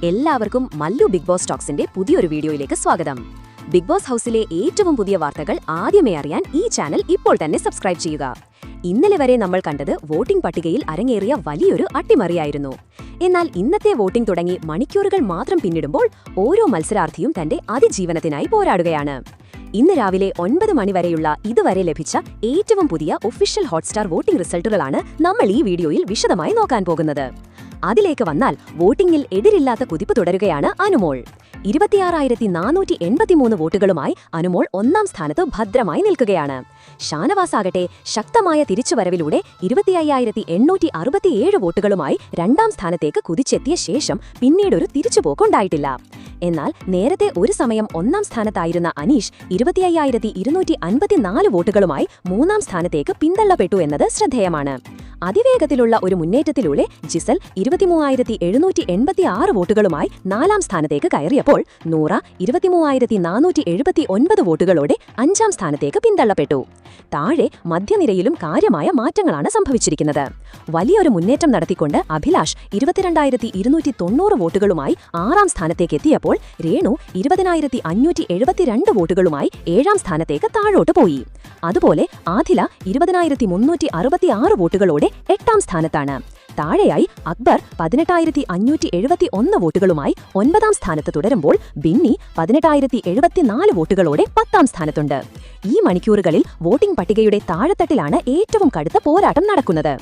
എല്ലാവർക്കും Mallu big boss ടോക്സിന്റെ പുതിയൊരു വീഡിയോയിലേക്ക് സ്വാഗതം. ബിഗ് ബോസ് ഹൗസിലെ ഏറ്റവും പുതിയ വാർത്തകൾ ആദ്യമേ അറിയാൻ ഈ ചാനൽ ഇപ്പോൾ തന്നെ സബ്സ്ക്രൈബ് ചെയ്യുക. ഇന്നലെ വരെ നമ്മൾ കണ്ടത് വോട്ടിംഗ് പട്ടികയിൽ അരങ്ങേറിയ വലിയൊരു അട്ടിമറിയായിരുന്നു. എന്നാൽ ഇന്നത്തെ വോട്ടിംഗ് തുടങ്ങി മണിക്കൂറുകൾ മാത്രം പിന്നിടുമ്പോൾ ഓരോ മത്സരാർത്ഥിയും തന്റെ അതിജീവനത്തിനായി പോരാടുകയാണ്. ഇന്ന് രാവിലെ 9 മണി വരെയുള്ള ഇതുവരെ ലഭിച്ച ഏറ്റവും പുതിയ ഒഫീഷ്യൽ ഹോട്ട്സ്റ്റാർ വോട്ടിംഗ് റിസൾട്ടുകളാണ് നമ്മൾ ഈ വീഡിയോയിൽ വിശദമായി നോക്കാൻ പോകുന്നത്. അതിലേക്ക് വന്നാൽ വോട്ടിംഗിൽ എതിരില്ലാത്ത കുതിപ്പ് തുടരുകയാണ് അനുമോൾ. 26,483 വോട്ടുകളുമായി അനുമോൾ 1-ാം സ്ഥാനത്ത് ഭദ്രമായി നിൽക്കുകയാണ്. ഷാനവാസാകട്ടെ ശക്തമായ തിരിച്ചുവരവിലൂടെ 25,867 വോട്ടുകളുമായി 2-ാം സ്ഥാനത്തേക്ക് കുതിച്ചെത്തിയ ശേഷം പിന്നീടൊരു തിരിച്ചുപോക്കുണ്ടായിട്ടില്ല. എന്നാൽ നേരത്തെ ഒരു സമയം 1-ാം സ്ഥാനത്തായിരുന്ന അനീഷ് 25,254 വോട്ടുകളുമായി 3-ാം സ്ഥാനത്തേക്ക് പിന്തള്ളപ്പെട്ടു എന്നത് ശ്രദ്ധേയമാണ്. അതിവേഗത്തിലുള്ള ഒരു മുന്നേറ്റത്തിലൂടെ ജിസൽ 23,786 വോട്ടുകളുമായി 4-ാം സ്ഥാനത്തേക്ക് കയറിയപ്പോൾ നൂറ 23,479 വോട്ടുകളോടെ 5-ാം സ്ഥാനത്തേക്ക് പിന്തള്ളപ്പെട്ടു. താഴെ മധ്യനിരയിലും കാര്യമായ മാറ്റങ്ങളാണ് സംഭവിച്ചിരിക്കുന്നത്. വലിയൊരു മുന്നേറ്റം നടത്തിക്കൊണ്ട് അഭിലാഷ് 22,290 വോട്ടുകളുമായി 6-ാം സ്ഥാനത്തേക്ക് എത്തിയപ്പോൾ രേണു 20,572 വോട്ടുകളുമായി 7-ാം സ്ഥാനത്തേക്ക് താഴോട്ട് പോയി. അതുപോലെ ആദില 20,366 വോട്ടുകളോടെ 8-ാം സ്ഥാനത്താണ്. താഴെയായി അക്ബർ 18,571 വോട്ടുകളുമായി 9-ാം സ്ഥാനത്ത് തുടരുമ്പോൾ ബിന്നി 18,074 വോട്ടുകളോടെ 10-ാം സ്ഥാനത്തുണ്ട്. ഈ മണിക്കൂറുകളിൽ വോട്ടിംഗ് പട്ടികയുടെ താഴെത്തട്ടിലാണ് ഏറ്റവും കടുത്ത പോരാട്ടം നടക്കുന്നത്.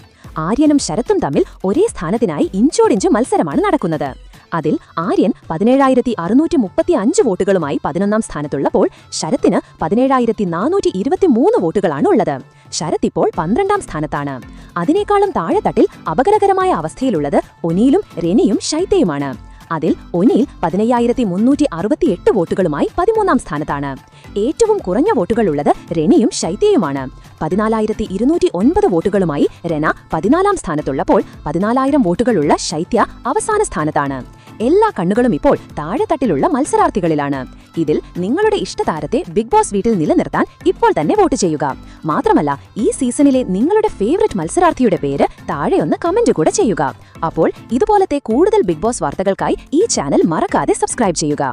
ആര്യനും ശരത്തും തമ്മിൽ ഒരേ സ്ഥാനത്തിനായി ഇഞ്ചോടിഞ്ച് മത്സരമാണ് നടക്കുന്നത്. അതിൽ ആര്യൻ 17,635 വോട്ടുകളുമായി 11-ാം സ്ഥാനത്തുള്ളപ്പോൾ ശരത്തിന് 17,423 വോട്ടുകളാണ് ഉള്ളത്. ശരത് ഇപ്പോൾ 12-ാം സ്ഥാനത്താണ്. അതിനേക്കാളും താഴെത്തട്ടിൽ അപകടകരമായ അവസ്ഥയിലുള്ളത് ഒനീലും റെനിയും ശൈത്യയുമാണ്. അതിൽ ഒനീൽ 15,368 വോട്ടുകളുമായി 13-ാം സ്ഥാനത്താണ്. ഏറ്റവും കുറഞ്ഞ വോട്ടുകളുള്ളത് റെനിയും ശൈത്യയുമാണ്. 14,209 വോട്ടുകളുമായി റെന 14-ാം സ്ഥാനത്തുള്ളപ്പോൾ 14,000 വോട്ടുകളുള്ള ശൈത്യ അവസാന സ്ഥാനത്താണ്. എല്ലാ കണ്ണുകളും ഇപ്പോൾ താഴെത്തട്ടിലുള്ള മത്സരാർത്ഥികളിലാണ്. ഇതിൽ നിങ്ങളുടെ ഇഷ്ടതാരത്തെ ബിഗ് ബോസ് വീട്ടിൽ നിലനിർത്താൻ ഇപ്പോൾ തന്നെ വോട്ട് ചെയ്യുക. മാത്രമല്ല ഈ സീസണിലെ നിങ്ങളുടെ ഫേവറേറ്റ് മത്സരാർത്ഥിയുടെ പേര് താഴെയൊന്ന് കമന്റ് കൂടെ ചെയ്യുക. അപ്പോൾ ഇതുപോലത്തെ കൂടുതൽ ബിഗ് ബോസ് വാർത്തകൾക്കായി ഈ ചാനൽ മറക്കാതെ സബ്സ്ക്രൈബ് ചെയ്യുക.